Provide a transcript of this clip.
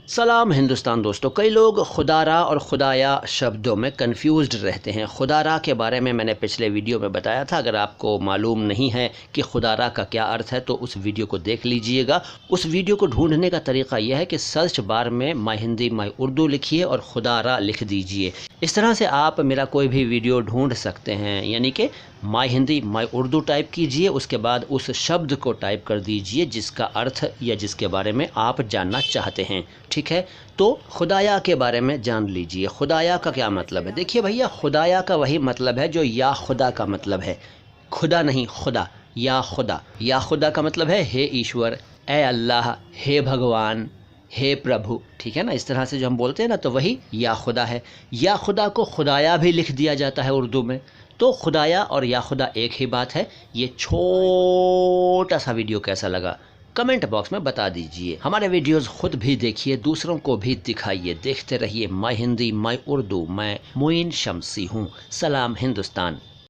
सलाम हिंदुस्तान दोस्तों। कई लोग खुदारा और खुदाया शब्दों में कंफ्यूज्ड रहते हैं। खुदारा के बारे में मैंने पिछले वीडियो में बताया था। अगर आपको मालूम नहीं है कि खुदारा का क्या अर्थ है तो उस वीडियो को देख लीजिएगा। उस वीडियो को ढूंढने का तरीका यह है कि सर्च बार में माय हिंदी माय उर्दू लिखिए और खुदारा लिख दीजिए। इस तरह से आप मेरा कोई भी वीडियो ढूंढ सकते हैं। यानी कि my Hindi my Urdu type कीजिए, उसके बाद उस शब्द को टाइप कर दीजिए जिसका अर्थ या जिसके बारे में आप जानना चाहते हैं। ठीक है, तो खुदाया के बारे में जान लीजिए। खुदाया का क्या मतलब है? देखिए भैया, खुदाया का वही मतलब है जो या खुदा का मतलब है। खुदा नहीं, खुदा। या खुदा, या खुदा का मतलब है हे ईश्वर, ए अल्लाह, हे भगवान, हे प्रभु। ठीक है ना, इस तरह से जो हम बोलते हैं ना, तो वही या खुदा है। या खुदा को खुदाया भी लिख दिया जाता है उर्दू में। तो खुदाया और या खुदा एक ही बात है। ये छोटा सा वीडियो कैसा लगा कमेंट बॉक्स में बता दीजिए। हमारे वीडियोस खुद भी देखिए, दूसरों को भी दिखाइए। देखते रहिए माय हिंदी माय उर्दू। मैं मोइन शम्सी हूँ। सलाम हिंदुस्तान।